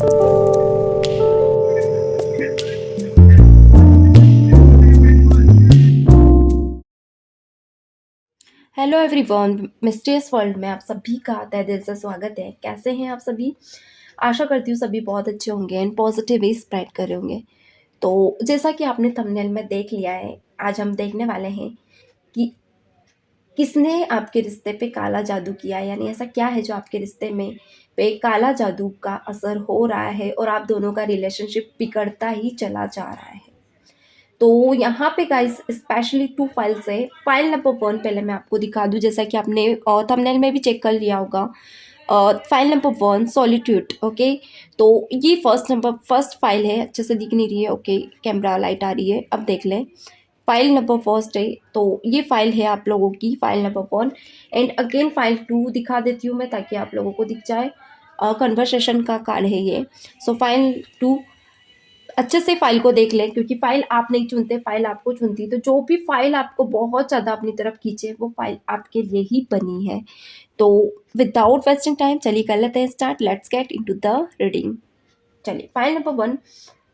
Hello everyone, mysterious world में आप सभी का तहे दिल से स्वागत है। कैसे हैं आप सभी? आशा करती हूँ सभी बहुत अच्छे होंगे एंड पॉजिटिव वे स्प्रेड कर रहे होंगे। तो जैसा कि आपने थंबनेल में देख लिया है, आज हम देखने वाले हैं कि किसने आपके रिश्ते पे काला जादू किया, यानी ऐसा क्या है जो आपके रिश्ते में पे काला जादू का असर हो रहा है और आप दोनों का रिलेशनशिप बिगड़ता ही चला जा रहा है। तो यहाँ पे गाइस स्पेशली 2 फाइल्स है। फाइल नंबर 1 पहले मैं आपको दिखा दूँ, जैसा कि आपने थंबनेल में भी चेक कर लिया होगा। File number 1 solitude. ओके, तो ये फर्स्ट फाइल है। अच्छे से दिख नहीं रही है, ओके, कैमरा लाइट आ रही है, अब देख लें। फाइल नंबर फर्स्ट है, तो ये फाइल है आप लोगों की, file number 1। And again file 2 दिखा देती हूँ मैं ताकि आप लोगों को दिख जाए। कन्वर्सेशन का कार्ड है ये। सो फाइल 2, अच्छे से फाइल को देख लें, क्योंकि फाइल आप नहीं चुनते, फाइल आपको चुनती। तो जो भी फाइल आपको बहुत ज़्यादा अपनी तरफ खींचे वो फाइल आपके लिए ही बनी है। तो विदाउट वेस्टिंग टाइम चलिए कर लेते हैं start. Let's get into the reading. चलिए फाइल नंबर 1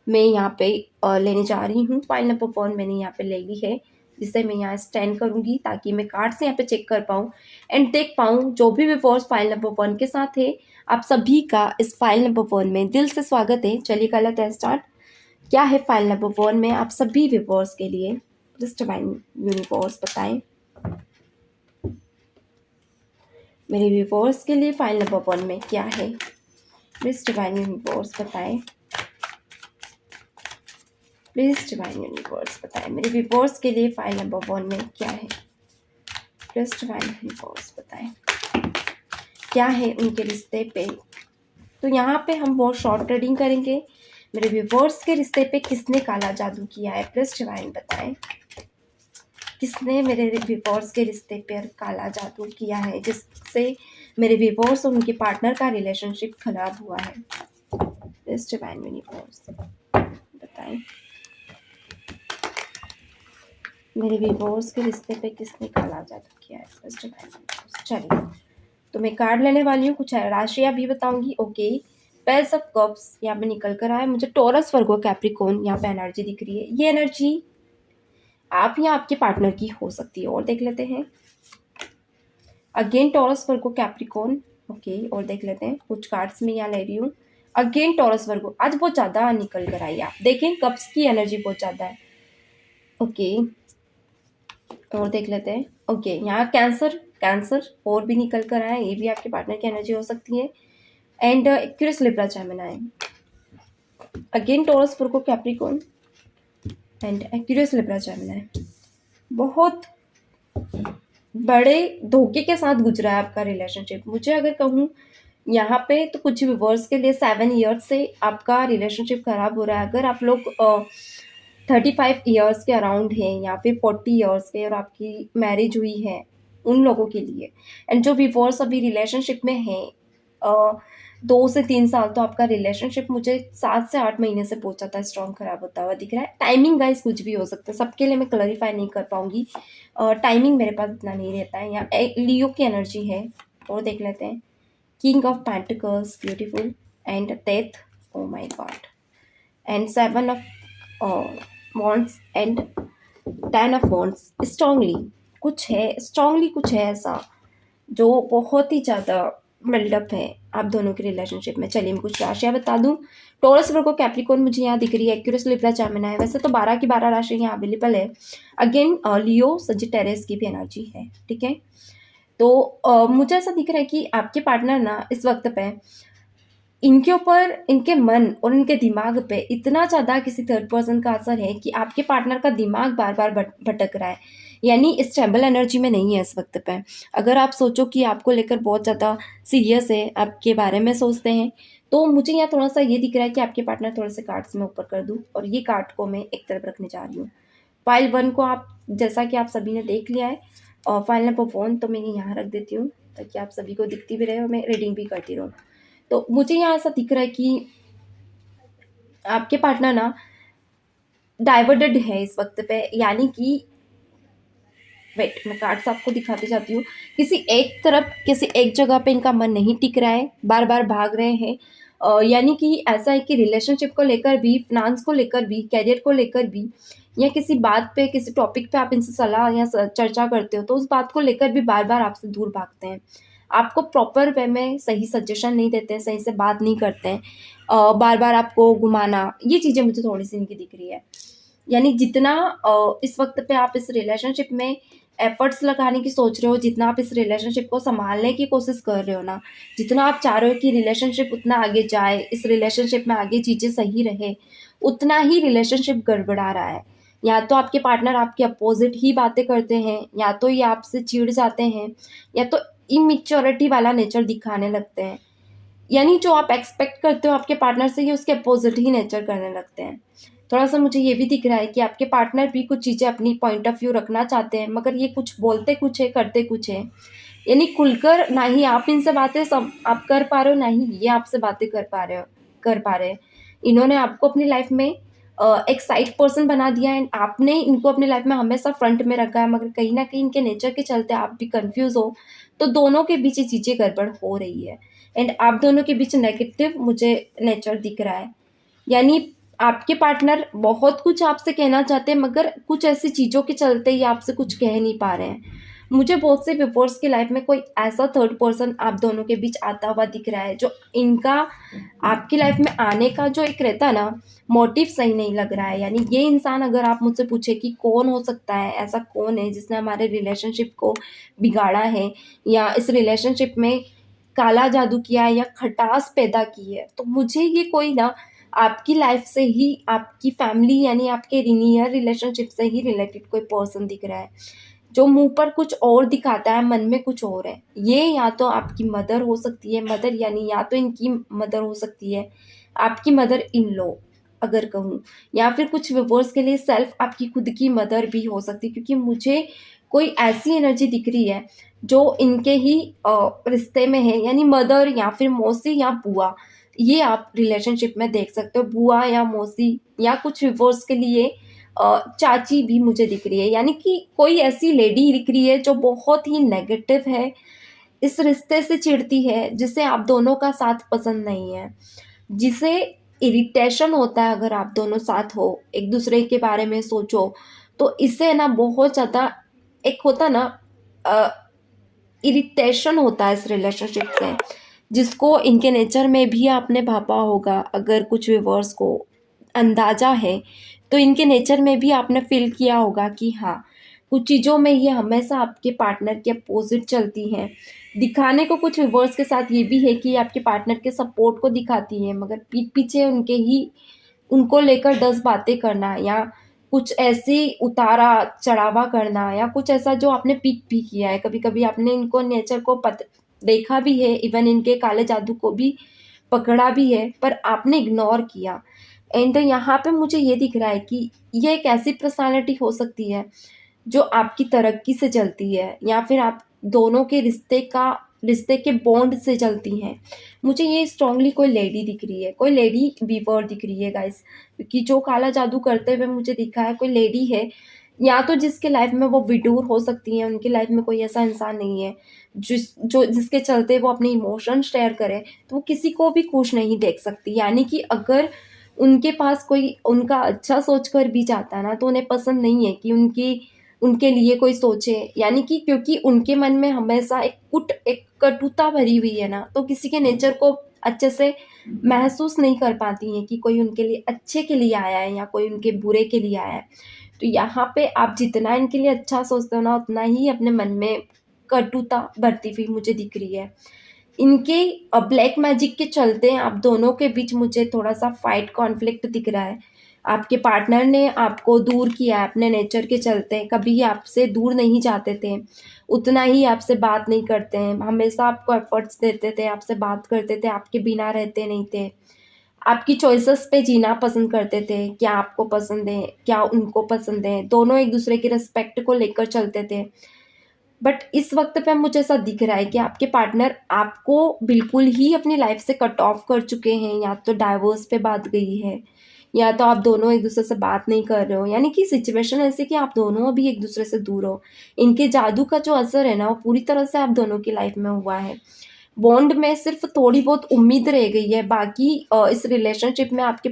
मैं यहाँ पे लेने जा रही हूँ। फाइल नंबर 1 मैंने यहाँ पे ले ली है, जिसे मैं यहाँ स्टैंड करूँगी ताकि मैं कार्ड से यहाँ पे चेक कर पाऊँ एंड देख पाऊँ जो भी विवर्स फाइल नंबर 1 के साथ है। आप सभी का इस फाइल नंबर 1 में दिल से स्वागत है। चलिए कर लेते हैं स्टार्ट। क्या है फाइल नंबर 1 में आप सभी व्यूअर्स के लिए? जस्ट डिवाइन यूनिवर्स बताएं मेरे व्यूअर्स के लिए फाइल नंबर 1 में क्या है। प्लीज डिवाइन यूनिवर्स बताएं, प्लीज डिवाइन यूनिवर्स बताएं मेरे व्यूअर्स के लिए फाइल नंबर 1 में क्या है। प्लीज डिवाइन यूनिवर्स बताएं क्या है उनके रिश्ते पे। तो यहाँ पे हम बहुत शॉर्ट रीडिंग करेंगे। मेरे व्यूअर्स के रिश्ते पे किसने काला जादू किया है, प्लीज डिवाइन बताएं किसने मेरे व्यूअर्स के रिश्ते पर काला जादू किया है, जिससे मेरे व्यूअर्स और उनके पार्टनर का रिलेशनशिप खराब हुआ है। प्लीज डिवाइन यूनिवर्स बताएं मेरे व्यूअर्स के रिश्ते पे किसने काला जादू किया है। Please divine universe. चलिए, तो मैं कार्ड लेने वाली हूँ, कुछ राशियाँ भी बताऊंगी। ओके, पेज ऑफ कप्स यहाँ पे निकल कर आया मुझे। टॉरस, वर्गो, कैप्रिकॉर्न यहाँ पे एनर्जी दिख रही है। ये एनर्जी आप या आपके पार्टनर की हो सकती है। और देख लेते हैं। अगेन टॉरस, वर्गो, कैप्रिकॉर्न। ओके, और देख लेते हैं। कुछ कार्ड्स में यहाँ ले रही हूँ। अगेन टॉरस, वर्गो, आज बहुत ज़्यादा निकल कर आई। आप देखें कप्स की एनर्जी बहुत ज़्यादा है। ओके, और देख लेते हैं। ओके, यहाँ कैंसर, कैंसर और भी निकल कर आया, ये भी आपके पार्टनर की एनर्जी हो सकती है। And Aquarius, Libra, Gemini. Again taurus, Virgo, Capricorn and Aquarius, Libra, Gemini. बहुत बड़े धोखे के साथ गुजरा है आपका रिलेशनशिप। मुझे अगर कहूँ यहाँ पे, तो कुछ व्यूअर्स के लिए 7 ईयर्स से आपका रिलेशनशिप खराब हो रहा है। अगर आप लोग 35 ईयर्स के अराउंड हैं या फिर 40 ईयर्स के और आपकी मैरिज हुई है, उन लोगों के लिए। एंड जो व्यूअर्स अभी रिलेशनशिप में हैं 2 से 3 साल, तो आपका रिलेशनशिप मुझे 7 से 8 महीने से बहुत ज़्यादा स्ट्रॉन्ग खराब होता हुआ दिख रहा है। टाइमिंग गाइस कुछ भी हो सकता है, सबके लिए मैं क्लैरिफाई नहीं कर पाऊंगी। टाइमिंग मेरे पास इतना नहीं रहता है। यहाँ लियो की एनर्जी है, और देख लेते हैं। King of pentacles, beautiful, and death, oh my God, and 7 of wands and 10 of wands. Strongly कुछ है, स्ट्रांगली कुछ है ऐसा जो बहुत ही ज़्यादा बिल्डअप है आप दोनों के रिलेशनशिप में। चलिए मैं कुछ राशियाँ बता दूं। टॉरस, वर्गो, कैप्रिकॉर्न मुझे यहाँ दिख रही है। एक्यूरियस, लिब्रा, जेमिनी है। वैसे तो 12 की 12 राशि यहाँ अवेलेबल है। अगेन लियो, सजिटेरियस की भी एनर्जी है, ठीक है। तो मुझे ऐसा दिख रहा है कि आपके पार्टनर ना इस वक्त पे, इनके ऊपर, इनके मन और इनके दिमाग पे इतना ज़्यादा किसी थर्ड पर्सन का असर है कि आपके पार्टनर का दिमाग बार बार भटक रहा है, यानी स्टेबल एनर्जी में नहीं है इस वक्त पे। अगर आप सोचो कि आपको लेकर बहुत ज़्यादा सीरियस है, आपके बारे में सोचते हैं, तो मुझे यहाँ थोड़ा सा ये दिख रहा है कि आपके पार्टनर थोड़े से कार्ड्स में ऊपर कर दूँ, और ये कार्ड को मैं एक तरफ रखने जा रही हूँ। फाइल 1 को आप, जैसा कि आप सभी ने देख लिया है, और फाइल नंबर 1 तो मैं ये यहाँ रख देती हूँ ताकि आप सभी को दिखती भी रहे और मैं रीडिंग भी करती रहूँ। तो मुझे यहाँ ऐसा दिख रहा है कि आपके पार्टनर ना डाइवर्टेड है इस वक्त पे, यानी कि वेट, मैं कार्ड्स आपको दिखाती जाती हूँ। किसी एक तरफ, किसी एक जगह पे इनका मन नहीं टिक रहा है, बार बार भाग रहे हैं। यानी कि ऐसा है कि रिलेशनशिप को लेकर भी, फिनांस को लेकर भी, करियर को लेकर भी, या किसी बात पे, किसी टॉपिक पे आप इनसे सलाह या चर्चा करते हो तो उस बात को लेकर भी बार बार आपसे दूर भागते हैं। आपको प्रॉपर वे में सही सजेशन नहीं देते हैं, सही से बात नहीं करते हैं, बार बार आपको घुमाना, ये चीज़ें मुझे थोड़ी सी इनकी दिख रही है। यानी जितना इस वक्त पे आप इस रिलेशनशिप में एफर्ट्स लगाने की सोच रहे हो, जितना आप इस रिलेशनशिप को संभालने की कोशिश कर रहे हो ना, जितना आप चाह रहे हो कि रिलेशनशिप उतना आगे जाए, इस रिलेशनशिप में आगे चीज़ें सही रहे, उतना ही रिलेशनशिप गड़बड़ा रहा है। या तो आपके पार्टनर आपके अपोजिट ही बातें करते हैं, या तो ये आपसे चिढ़ जाते हैं, या तो इमेच्योरिटी वाला नेचर दिखाने लगते हैं। यानी जो आप एक्सपेक्ट करते हो आपके पार्टनर से, ये उसके अपोजिट ही नेचर करने लगते हैं। थोड़ा-सा मुझे ये भी दिख रहा है कि आपके पार्टनर भी कुछ चीज़ें अपनी पॉइंट ऑफ व्यू रखना चाहते हैं, मगर ये कुछ बोलते कुछ है, करते कुछ है। यानी खुलकर ना ही आप इनसे बातें सब आप कर पा रहे हो, ना ही ये आपसे बातें कर पा रहे हैं। इन्होंने आपको अपनी लाइफ़ में एक साइड पर्सन बना दिया है, आपने इनको अपनी लाइफ़ में हमेशा फ्रंट में रखा है, मगर कहीं न कहीं इनके नेचर के चलते आप भी कन्फ्यूज़ हो, तो दोनों के बीच ये चीज़ें गड़बड़ हो रही है। एंड आप दोनों के बीच नेगेटिव मुझे नेचर दिख रहा है। यानी आपके पार्टनर बहुत कुछ आपसे कहना चाहते हैं, मगर कुछ ऐसी चीज़ों के चलते ये आपसे कुछ कह नहीं पा रहे हैं। मुझे बहुत से व्यूअर्स की लाइफ में कोई ऐसा थर्ड पर्सन आप दोनों के बीच आता हुआ दिख रहा है, जो इनका आपकी लाइफ में आने का जो एक रहता है ना, मोटिव सही नहीं लग रहा है। यानी ये इंसान, अगर आप मुझसे पूछे कि कौन हो सकता है, ऐसा कौन है जिसने हमारे रिलेशनशिप को बिगाड़ा है, या इस रिलेशनशिप में काला जादू किया है या खटास पैदा की है, तो मुझे ये कोई ना आपकी लाइफ से ही, आपकी फैमिली यानी आपके नियर रिलेशनशिप से ही रिलेटेड कोई पर्सन दिख रहा है, जो मुँह पर कुछ और दिखाता है, मन में कुछ और है। ये या तो आपकी मदर हो सकती है, मदर यानी या तो इनकी मदर हो सकती है, आपकी मदर इन लॉ अगर कहूँ, या फिर कुछ व्यूअर्स के लिए सेल्फ आपकी खुद की मदर भी हो सकती है, क्योंकि मुझे कोई ऐसी एनर्जी दिख रही है जो इनके ही रिश्ते में है, यानी मदर या फिर मौसी या बुआ, ये आप रिलेशनशिप में देख सकते हो। बुआ या मौसी, या कुछ व्यूअर्स के लिए चाची भी मुझे दिख रही है। यानी कि कोई ऐसी लेडी दिख रही है जो बहुत ही नेगेटिव है, इस रिश्ते से चिढ़ती है, जिसे आप दोनों का साथ पसंद नहीं है, जिसे इरिटेशन होता है अगर आप दोनों साथ हो, एक दूसरे के बारे में सोचो, तो इससे ना बहुत ज़्यादा एक होता ना अ, इरिटेशन होता है इस रिलेशनशिप से, जिसको इनके नेचर में भी आपने भापा होगा। अगर कुछ व्यूअर्स को अंदाज़ा है, तो इनके नेचर में भी आपने फ़ील किया होगा कि हाँ, कुछ चीज़ों में ये हमेशा आपके पार्टनर के अपोज़िट चलती हैं। दिखाने को कुछ व्यूअर्स के साथ ये भी है कि आपके पार्टनर के सपोर्ट को दिखाती हैं, मगर पीठ पीछे उनके ही, उनको लेकर 10 बातें करना, या कुछ ऐसी उतारा-चढ़ावा करना, या कुछ ऐसा जो आपने पिक भी किया है। कभी-कभी आपने इनको नेचर को देखा भी है, इवन इनके काले जादू को भी पकड़ा भी है, पर आपने इग्नोर किया। एंड यहाँ पे मुझे ये दिख रहा है कि ये एक ऐसी पर्सनैलिटी हो सकती है जो आपकी तरक्की से चलती है, या फिर आप दोनों के रिश्ते के बॉन्ड से चलती हैं। मुझे ये स्ट्रांगली कोई लेडी दिख रही है, कोई लेडी वीवर दिख रही है गाइस, क्योंकि जो काला जादू करते हुए मुझे दिखा है कोई लेडी है, या तो जिसके लाइफ में वो विडूर हो सकती हैं, उनकी लाइफ में कोई ऐसा इंसान नहीं है जिसके चलते वो अपने इमोशन शेयर करे, तो वो किसी को भी खुश नहीं देख सकती। यानी कि अगर उनके पास कोई उनका अच्छा सोचकर भी जाता है ना, तो उन्हें पसंद नहीं है कि उनके लिए कोई सोचे। यानी कि क्योंकि उनके मन में हमेशा एक कटुता भरी हुई है ना, तो किसी के नेचर को अच्छे से महसूस नहीं कर पाती हैं कि कोई उनके लिए अच्छे के लिए आया है या कोई उनके बुरे के लिए आया है। तो यहाँ पे आप जितना इनके लिए अच्छा सोचते हो ना, उतना ही अपने मन में कटुता बढ़ती हुई मुझे दिख रही है। इनके ब्लैक मैजिक के चलते आप दोनों के बीच मुझे थोड़ा-सा फाइट कॉन्फ्लिक्ट दिख रहा है। आपके पार्टनर ने आपको दूर किया है अपने नेचर के चलते, कभी आपसे दूर नहीं जाते थे, उतना ही आपसे बात नहीं करते हैं, हमेशा आपको एफर्ट्स देते थे, आपसे बात करते थे, आपके बिना रहते नहीं थे। आपकी चॉइसेस पे जीना पसंद करते थे, क्या आपको पसंद है, क्या उनको पसंद है, दोनों एक-दूसरे की रिस्पेक्ट को लेकर चलते थे। बट इस वक़्त पे मुझे ऐसा दिख रहा है कि आपके पार्टनर आपको बिल्कुल ही अपनी लाइफ़ से कट ऑफ कर चुके हैं, या तो डाइवोर्स पे बात गई है, या तो आप दोनों एक-दूसरे से बात नहीं कर रहे हो, यानी कि सिचुएशन ऐसी कि आप दोनों अभी एक-दूसरे से दूर हो। इनके जादू का जो असर है ना, वो पूरी तरह से आप दोनों की लाइफ़ में हुआ है। बॉन्ड में सिर्फ थोड़ी बहुत उम्मीद रह गई है, बाकी इस रिलेशनशिप में आपके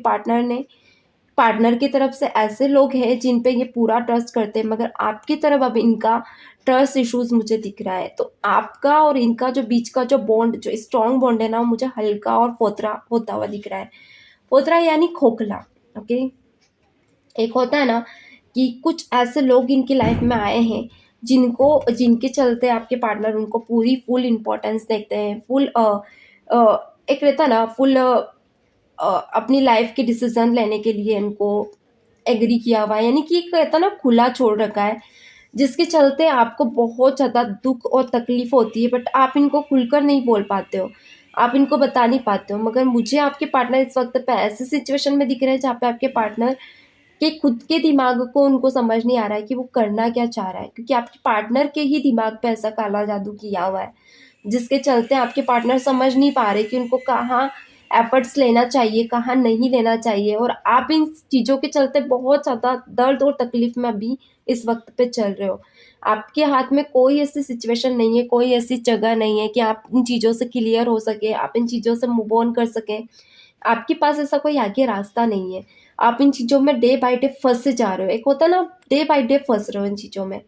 पार्टनर की तरफ से ऐसे लोग हैं जिन पे ये पूरा ट्रस्ट करते हैं, मगर आपकी तरफ अब इनका ट्रस्ट इश्यूज मुझे दिख रहा है। तो आपका और इनका जो बीच का जो बॉन्ड, जो स्ट्रॉन्ग बॉन्ड है ना, वो मुझे हल्का और पोतरा होता हुआ दिख रहा है। पोतरा यानी खोखला। ओके, एक होता है ना कि कुछ ऐसे लोग इनकी लाइफ में आए हैं जिनके चलते आपके पार्टनर उनको पूरी फुल इम्पोर्टेंस देते हैं, फुल एक रहता है ना फुल अपनी लाइफ के डिसीजन लेने के लिए इनको एग्री किया हुआ है, यानी कि एक कहता ना खुला छोड़ रखा है, जिसके चलते आपको बहुत ज़्यादा दुख और तकलीफ होती है, बट आप इनको खुलकर नहीं बोल पाते हो, आप इनको बता नहीं पाते हो। मगर मुझे आपके पार्टनर इस वक्त पे ऐसे सिचुएशन में दिख रहे हैं जहाँ पे आपके पार्टनर के खुद के दिमाग को उनको समझ नहीं आ रहा है कि वो करना क्या चाह रहा है, क्योंकि आपके पार्टनर के ही दिमाग पे ऐसा काला जादू किया हुआ है, जिसके चलते आपके पार्टनर समझ नहीं पा रहे कि उनको कहाँ एफर्ट्स लेना चाहिए, कहाँ नहीं लेना चाहिए। और आप इन चीज़ों के चलते बहुत ज़्यादा दर्द और तकलीफ में अभी इस वक्त पे चल रहे हो। आपके हाथ में कोई ऐसी सिचुएशन नहीं है, कोई ऐसी जगह नहीं है कि आप इन चीज़ों से क्लियर हो सके, आप इन चीज़ों से मूव ऑन कर सकें। आपके पास ऐसा कोई आगे रास्ता नहीं है। आप इन चीज़ों में डे बाय डे फँसे जा रहे हो। एक होता है ना, डे बाय डे फँस रहे हो इन चीज़ों में,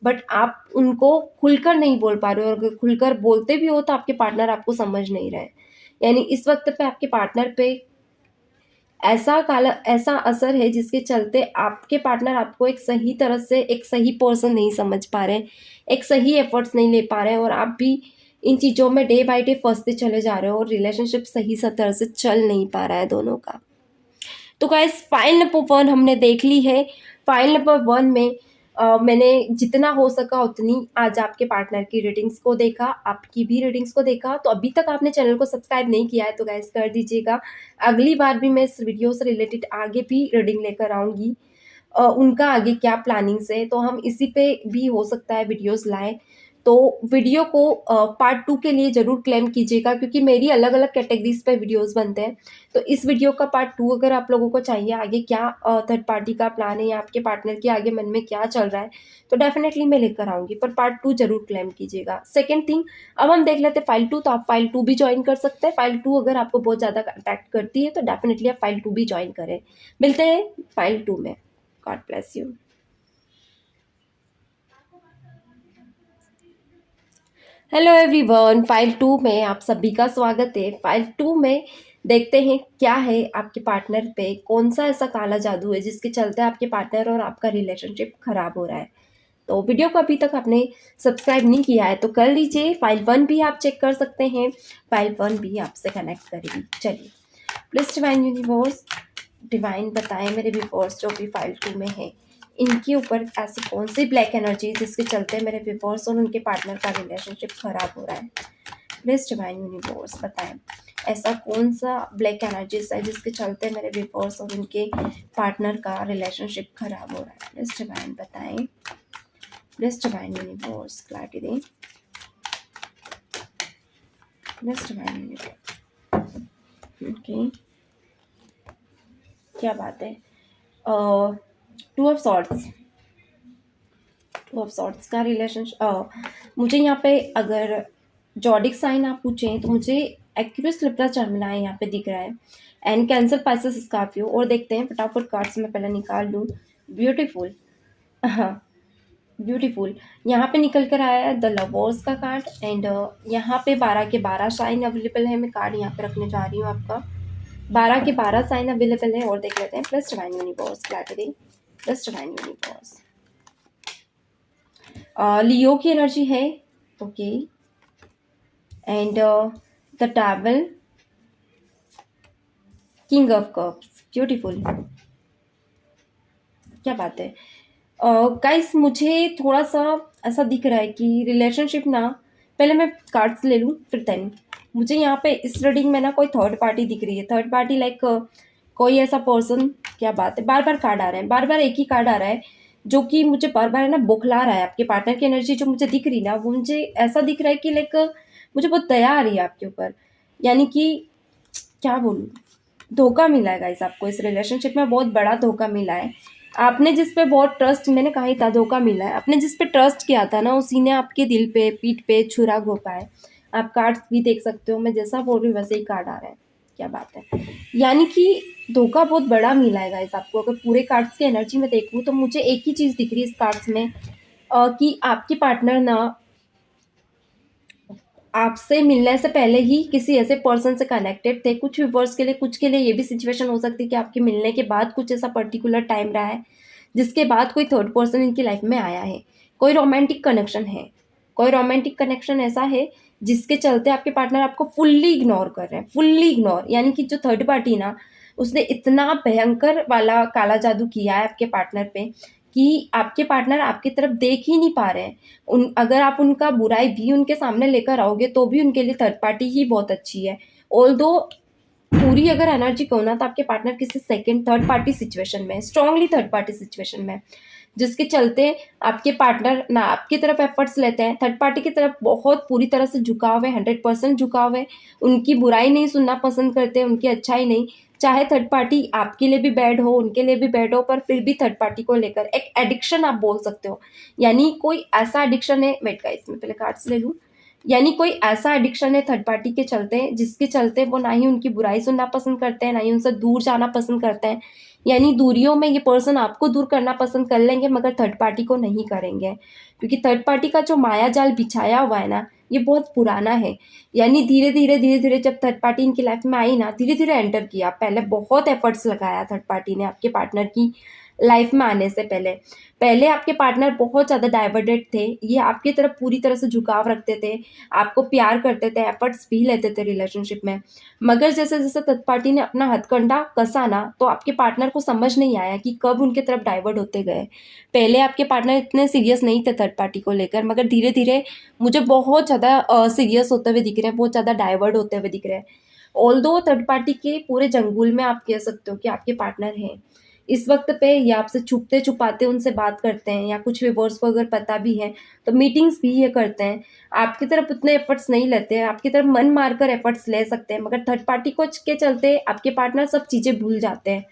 बट आप उनको खुलकर नहीं बोल पा रहे हो, और अगर खुलकर बोलते भी हो तो आपके पार्टनर आपको समझ नहीं रहे। यानी इस वक्त पे आपके पार्टनर पे ऐसा असर है जिसके चलते आपके पार्टनर आपको एक सही तरह से एक सही पर्सन नहीं समझ पा रहे हैं, एक सही एफर्ट्स नहीं ले पा रहे हैं, और आप भी इन चीज़ों में डे बाय डे फंसते चले जा रहे हो, और रिलेशनशिप सही सा तरह से चल नहीं पा रहा है दोनों का। तो गाइस, फाइल नंबर 1 हमने देख ली है। फाइल नंबर 1 में मैंने जितना हो सका उतनी आज आपके पार्टनर की रीडिंग्स को देखा, आपकी भी रीडिंग्स को देखा। तो अभी तक आपने चैनल को सब्सक्राइब नहीं किया है तो गाइस कर दीजिएगा। अगली बार भी मैं इस वीडियो से रिलेटेड आगे भी रीडिंग लेकर आऊँगी। उनका आगे क्या प्लानिंग्स है, तो हम इसी पे भी हो सकता है वीडियोस लाएँ। तो वीडियो को पार्ट 2 के लिए ज़रूर क्लेम कीजिएगा, क्योंकि मेरी अलग-अलग कैटेगरीज़ पे वीडियोस बनते हैं। तो इस वीडियो का पार्ट 2 अगर आप लोगों को चाहिए, आगे क्या थर्ड पार्टी का प्लान है या आपके पार्टनर के आगे मन में क्या चल रहा है, तो डेफ़िनेटली मैं लेकर आऊँगी, पर पार्ट 2 ज़रूर क्लेम कीजिएगा। सेकंड थिंग, अब हम देख लेते हैं फाइल 2, तो आप फाइल 2 भी जॉइन कर सकते हैं। फाइल 2 अगर आपको बहुत ज़्यादा अट्रैक्ट करती है तो डेफ़िनेटली आप फाइल 2 भी जॉइन करें। मिलते हैं फाइल 2 में। God bless you. Hello everyone, file 2 में आप सभी का स्वागत है। फाइल 2 में देखते हैं क्या है आपके पार्टनर पे, कौन सा ऐसा काला जादू है जिसके चलते आपके पार्टनर और आपका रिलेशनशिप खराब हो रहा है। तो वीडियो को अभी तक आपने सब्सक्राइब नहीं किया है तो कर लीजिए। फाइल 1 भी आप चेक कर सकते हैं, फाइल 1 भी आपसे कनेक्ट करेगी। चलिए, प्लीज डिवाइन यूनिवर्स, डिवाइन बताएं मेरे व्यूअर्स जो भी फाइल 2 में है, इनके ऊपर ऐसी कौन सी ब्लैक एनर्जी जिसके चलते मेरे व्यूअर्स और उनके पार्टनर का रिलेशनशिप खराब हो रहा है। प्लीज डिवाइन यूनिवर्स बताएं ऐसा कौन सा ब्लैक एनर्जीज है जिसके चलते मेरे व्यूअर्स और उनके पार्टनर का रिलेशनशिप खराब हो रहा है। प्लीज डिवाइन बताएं, प्लीज डिवाइन यूनिवर्स क्लैरिटी दें, प्लीज डिवाइन यूनिवर्स। ओके, क्या बात है। टू ऑफ सॉर्ट्स का रिलेशनशिप, मुझे यहाँ पे अगर जॉडिक साइन आप पूछें तो मुझे एक्यूरियस लिब्रा जर्मिनाई यहाँ पे दिख रहा है, एंड कैंसर पाइसेस स्कॉर्पियो। और देखते हैं फटाफट कार्ड्स में पहले निकाल लूँ। ब्यूटीफुल, हाँ ब्यूटीफुल, यहाँ पे निकल कर आया है द लवर्स का कार्ड, एंड यहाँ पे 12 के 12 साइन अवेलेबल है। मैं कार्ड यहाँ पे रखने जा रही हूँ, आपका 12 के 12 साइन अवेलेबल है। और देख लेते हैं plus divine universe clarity, plus divine universe. Leo की एनर्जी है, okay, and the devil, king of cups, beautiful, क्या बात है। गाइस, मुझे थोड़ा सा ऐसा दिख रहा है कि रिलेशनशिप ना, पहले मैं कार्ड्स ले लूँ फिर देन। मुझे यहाँ पे इस रीडिंग में ना कोई थर्ड पार्टी दिख रही है। थर्ड पार्टी लाइक कोई ऐसा पर्सन, क्या बात है, बार बार कार्ड आ रहे हैं, बार बार एक ही कार्ड आ रहा है जो कि मुझे बार बार है ना बौखला रहा है। आपके पार्टनर की एनर्जी जो मुझे दिख रही ना, वो मुझे ऐसा दिख रहा है कि लाइक मुझे बहुत दया आ रही है आपके ऊपर, यानी कि क्या बोलूँ, धोखा मिला है गाइस आपको इस रिलेशनशिप में, बहुत बड़ा धोखा मिला है। आपने जिस पे बहुत ट्रस्ट, मैंने कहा ही था धोखा मिला है, आपने जिस पे ट्रस्ट किया था ना, उसी ने आपके दिल पे, पीठ पे छुरा घोंपा है। आप कार्ड्स भी देख सकते हो, मैं जैसा बोल रही हूँ वैसे ही कार्ड आ रहा है। क्या बात है, यानी कि धोखा बहुत बड़ा मिला है गाइस आपको। अगर पूरे कार्ड्स की एनर्जी में देखूँ तो मुझे एक ही चीज़ दिख रही है इस कार्ड्स में, कि आपके पार्टनर ना आपसे मिलने से पहले ही किसी ऐसे पर्सन से कनेक्टेड थे। कुछ व्यूअर्स के लिए, कुछ के लिए ये भी सिचुएशन हो सकती है कि आपके मिलने के बाद कुछ ऐसा पर्टिकुलर टाइम रहा है जिसके बाद कोई थर्ड पर्सन इनकी लाइफ में आया है। कोई रोमांटिक कनेक्शन है, कोई रोमांटिक कनेक्शन ऐसा है जिसके चलते आपके पार्टनर आपको फुल्ली इग्नोर कर रहे हैं, फुल्ली इग्नोर। यानी कि जो थर्ड पार्टी ना, उसने इतना भयंकर वाला काला जादू किया है आपके पार्टनर पे कि आपके पार्टनर आपकी तरफ देख ही नहीं पा रहे हैं। अगर आप उनका बुराई भी उनके सामने लेकर आओगे तो भी उनके लिए थर्ड पार्टी ही बहुत अच्छी है। ऑल्दो पूरी अगर एनर्जी कहूँ ना, तो आपके पार्टनर किसी सेकंड थर्ड पार्टी सिचुएशन में, स्ट्रांगली थर्ड पार्टी सिचुएशन में, जिसके चलते आपके पार्टनर ना आपकी तरफ एफर्ट्स लेते हैं, थर्ड पार्टी की तरफ बहुत पूरी तरह से झुकाव है, 100% झुकाव है। उनकी बुराई नहीं सुनना पसंद करते, उनकी अच्छाई नहीं। चाहे थर्ड पार्टी आपके लिए भी बैड हो, उनके लिए भी बैड हो, पर फिर भी थर्ड पार्टी को लेकर एक एडिक्शन आप बोल सकते हो। यानी कोई ऐसा एडिक्शन है, वेट गाइस मैं पहले कार्ड्स ले लूँ। यानी कोई ऐसा एडिक्शन है थर्ड पार्टी के चलते, जिसके चलते वो ना ही उनकी बुराई सुनना पसंद करते हैं, ना ही उनसे दूर जाना पसंद करते हैं। यानी दूरियों में ये पर्सन आपको दूर करना पसंद कर लेंगे, मगर थर्ड पार्टी को नहीं करेंगे, क्योंकि थर्ड पार्टी का जो माया जाल बिछाया हुआ है ना, ये बहुत पुराना है। यानी धीरे धीरे जब थर्ड पार्टी इनकी लाइफ में आई ना, धीरे धीरे एंटर किया। पहले बहुत एफर्ट्स लगाया थर्ड पार्टी ने आपके पार्टनर की लाइफ में आने से पहले। पहले आपके पार्टनर बहुत ज़्यादा डाइवर्टेड थे, ये आपकी तरफ पूरी तरह से झुकाव रखते थे, आपको प्यार करते थे, एफर्ट्स भी लेते थे रिलेशनशिप में। मगर जैसे जैसे थर्ड पार्टी ने अपना हथकंडा कसा ना, तो आपके पार्टनर को समझ नहीं आया कि कब उनके तरफ डाइवर्ट होते गए। पहले आपके पार्टनर इतने सीरियस नहीं थे थर्ड पार्टी को लेकर, मगर धीरे धीरे मुझे बहुत ज़्यादा सीरियस होते हुए दिख रहे हैं, बहुत ज़्यादा डाइवर्ट होते हुए दिख रहे हैं। ऑल्दो थर्ड पार्टी के पूरे जंगल में आप कह सकते हो कि आपके पार्टनर हैं इस वक्त पे, या आपसे छुपते छुपाते उनसे बात करते हैं, या कुछ व्यूअर्स को अगर पता भी है तो मीटिंग्स भी ये करते हैं। आपकी तरफ उतने एफर्ट्स नहीं लेते हैं, आपकी तरफ मन मारकर एफर्ट्स ले सकते हैं, मगर थर्ड पार्टी को के चलते आपके पार्टनर सब चीज़ें भूल जाते हैं,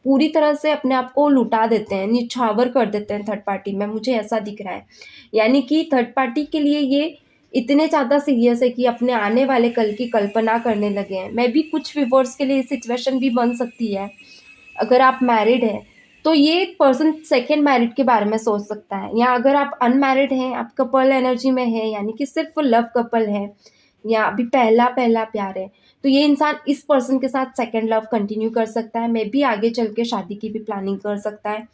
पूरी तरह से अपने आप को लुटा देते हैं, निछावर कर देते हैं थर्ड पार्टी में। मुझे ऐसा दिख रहा है। यानी कि थर्ड पार्टी के लिए ये इतने ज़्यादा सीरियस है कि अपने आने वाले कल की कल्पना करने लगे हैं। मैं भी कुछ व्यूअर्स के लिए सिचुएशन भी बन सकती है। अगर आप मैरिड हैं तो ये पर्सन सेकंड मैरिड के बारे में सोच सकता है, या अगर आप अनमैरिड हैं, आप कपल एनर्जी में है, यानी कि सिर्फ लव कपल है, या अभी पहला पहला प्यार है, तो ये इंसान इस पर्सन के साथ सेकंड लव कंटिन्यू कर सकता है। मे बी आगे चल के शादी की भी प्लानिंग कर सकता है,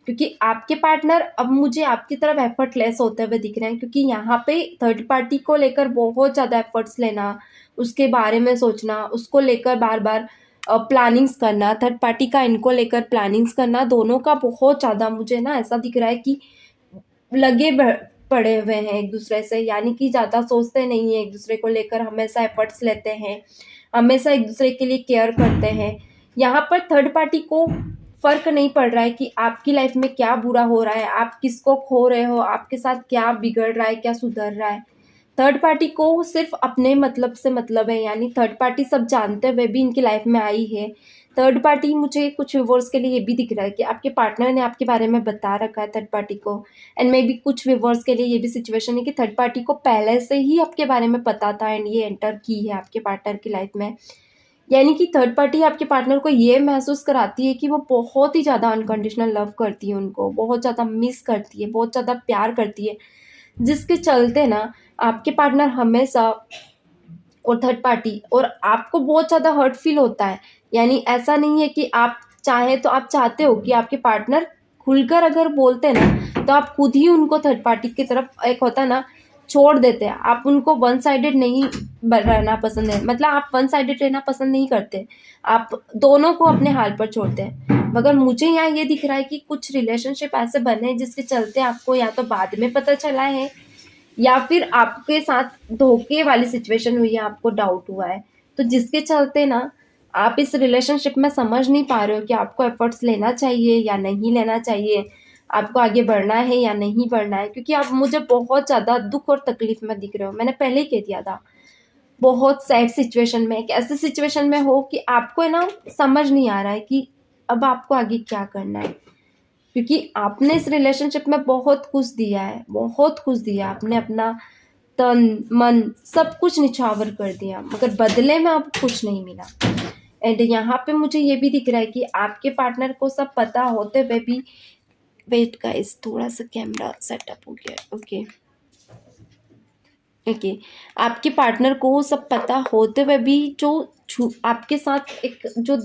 क्योंकि आपके पार्टनर अब मुझे आपकी तरफ एफर्टलेस होते हुए दिख रहे हैं, क्योंकि यहाँ पे थर्ड पार्टी को लेकर बहुत ज़्यादा एफर्ट्स लेना, उसके बारे में सोचना, उसको लेकर बार बार प्लानिंग्स करना, थर्ड पार्टी का इनको लेकर प्लानिंग्स करना, दोनों का बहुत ज़्यादा मुझे ना ऐसा दिख रहा है कि लगे पड़े हुए हैं एक दूसरे से। यानी कि ज़्यादा सोचते नहीं है एक दूसरे को लेकर, हमेशा एफर्ट्स लेते हैं, हमेशा एक दूसरे के लिए केयर करते हैं। यहाँ पर थर्ड पार्टी को फ़र्क नहीं पड़ रहा है कि आपकी लाइफ में क्या बुरा हो रहा है, आप किसको खो रहे हो, आपके साथ क्या बिगड़ रहा है, क्या सुधर रहा है। थर्ड पार्टी को सिर्फ अपने मतलब से मतलब है, यानी थर्ड पार्टी सब जानते हुए भी इनकी लाइफ में आई है। थर्ड पार्टी मुझे कुछ व्यूअर्स के लिए ये भी दिख रहा है कि आपके पार्टनर ने आपके बारे में बता रखा है थर्ड पार्टी को, एंड मे बी कुछ व्यूअर्स के लिए ये भी सिचुएशन है कि थर्ड पार्टी को पहले से ही आपके बारे में पता था एंड ये एंटर की है आपके पार्टनर की लाइफ में। यानी कि थर्ड पार्टी आपके पार्टनर को ये महसूस कराती है कि वो बहुत ही ज़्यादा अनकंडीशनल लव करती है, उनको बहुत ज़्यादा मिस करती है, बहुत ज़्यादा प्यार करती है, जिसके चलते ना आपके पार्टनर हमेशा, और थर्ड पार्टी और आपको बहुत ज़्यादा हर्ट फील होता है। यानी ऐसा नहीं है कि आप चाहें, तो आप चाहते हो कि आपके पार्टनर खुलकर अगर बोलते हैं ना, तो आप खुद ही उनको थर्ड पार्टी की तरफ, एक होता है ना, छोड़ देते हैं। आप उनको वन साइडेड नहीं रहना पसंद है, मतलब आप वन साइडेड रहना पसंद नहीं करते, आप दोनों को अपने हाल पर छोड़ते हैं। मगर मुझे यहाँ ये दिख रहा है कि कुछ रिलेशनशिप ऐसे बने हैं जिसके चलते आपको या तो बाद में पता चला है, या फिर आपके साथ धोखे वाली सिचुएशन हुई है, आपको डाउट हुआ है, तो जिसके चलते ना आप इस रिलेशनशिप में समझ नहीं पा रहे हो कि आपको एफर्ट्स लेना चाहिए या नहीं लेना चाहिए, आपको आगे बढ़ना है या नहीं बढ़ना है, क्योंकि आप मुझे बहुत ज़्यादा दुख और तकलीफ में दिख रहे हो। मैंने पहले ही कह दिया था, बहुत सैड सिचुएशन में, एक ऐसे सिचुएशन में हो कि आपको है ना समझ नहीं आ रहा है कि अब आपको आगे क्या करना है, क्योंकि आपने इस रिलेशनशिप में बहुत कुछ दिया है, बहुत कुछ दिया आपने, अपना तन मन सब कुछ निछावर कर दिया, मगर बदले में आपको कुछ नहीं मिला। एंड यहाँ पे मुझे ये भी दिख रहा है कि आपके पार्टनर को सब पता होते हुए भी, वेट गाइस थोड़ा सा कैमरा सेटअप हो गया, ओके ओके, आपके पार्टनर को सब पता होते हुए भी जो आपके साथ एक जो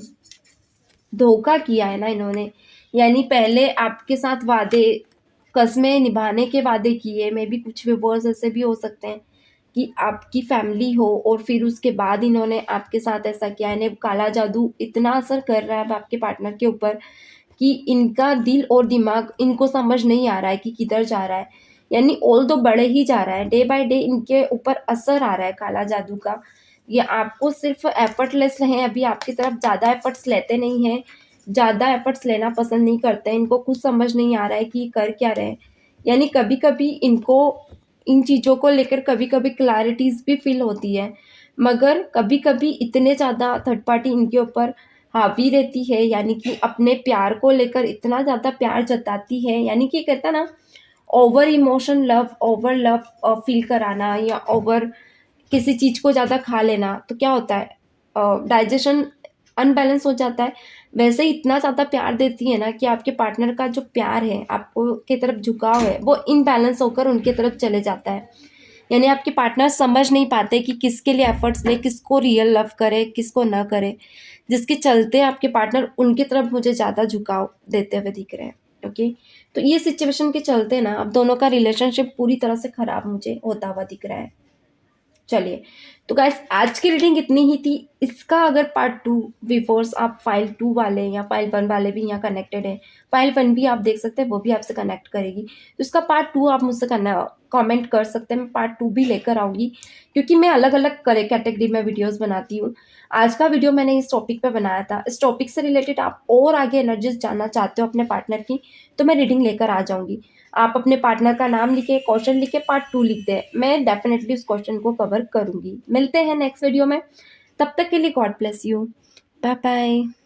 धोखा किया है ना इन्होंने, यानी पहले आपके साथ वादे कस्में निभाने के वादे किए, मे भी कुछ व्यूअर्स ऐसे भी हो सकते हैं कि आपकी फैमिली हो और फिर उसके बाद इन्होंने आपके साथ ऐसा किया। इन्हें काला जादू इतना असर कर रहा है अब आपके पार्टनर के ऊपर कि इनका दिल और दिमाग इनको समझ नहीं आ रहा है कि किधर जा रहा है, यानी ऑल तो बढ़े ही जा रहा है, डे बाय डे इनके ऊपर असर आ रहा है काला जादू का। ये आपको सिर्फ एफर्टलेस रहे, अभी आपकी तरफ ज़्यादा एफर्ट्स लेते नहीं हैं, ज़्यादा एफर्ट्स लेना पसंद नहीं करते हैं, इनको कुछ समझ नहीं आ रहा है कि कर क्या रहे हैं। यानी कभी कभी इनको इन चीज़ों को लेकर कभी कभी क्लैरिटीज भी फील होती है, मगर कभी कभी इतने ज़्यादा थर्ड पार्टी इनके ऊपर हावी रहती है, यानी कि अपने प्यार को लेकर इतना ज़्यादा प्यार जताती है, यानी कि कहता ना over emotion love, over love feel कराना या ओवर किसी चीज़ को ज़्यादा खा लेना, तो क्या होता है डाइजेशन अनबैलेंस हो जाता है। वैसे ही इतना ज़्यादा प्यार देती है ना कि आपके पार्टनर का जो प्यार है आपको की तरफ झुकाव है वो इनबैलेंस होकर उनके तरफ चले जाता है। यानी आपके पार्टनर समझ नहीं पाते कि किसके लिए एफर्ट्स ले, किसको रियल लव करे किसको ना करे, जिसके चलते आपके पार्टनर उनकी तरफ मुझे ज़्यादा झुकाव देते हुए दिख रहे हैं। ओके, तो ये सिचुएशन के चलते ना अब दोनों का रिलेशनशिप पूरी तरह से खराब मुझे होता हुआ दिख रहा है। चलिए, तो गाइस आज की रीडिंग इतनी ही थी। इसका अगर पार्ट 2 व्यूअर्स आप फाइल 2 वाले या फाइल 1 वाले भी यहाँ कनेक्टेड हैं, फाइल 1 भी आप देख सकते हैं, वो भी आपसे कनेक्ट करेगी, तो इसका पार्ट 2 आप मुझसे करना कमेंट कर सकते हैं, मैं पार्ट 2 भी लेकर आऊँगी, क्योंकि मैं अलग अलग कैटेगरी में वीडियोज़ बनाती हूँ। आज का वीडियो मैंने इस टॉपिक पे बनाया था, इस टॉपिक से रिलेटेड आप और आगे एनर्जीज जानना चाहते हो अपने पार्टनर की, तो मैं रीडिंग लेकर आ जाऊँगी। आप अपने पार्टनर का नाम लिखे, क्वेश्चन लिखे, पार्ट 2 लिख दें, मैं डेफिनेटली उस क्वेश्चन को कवर करूँगी। मिलते हैं नेक्स्ट वीडियो में, तब तक के लिए God bless you, bye bye.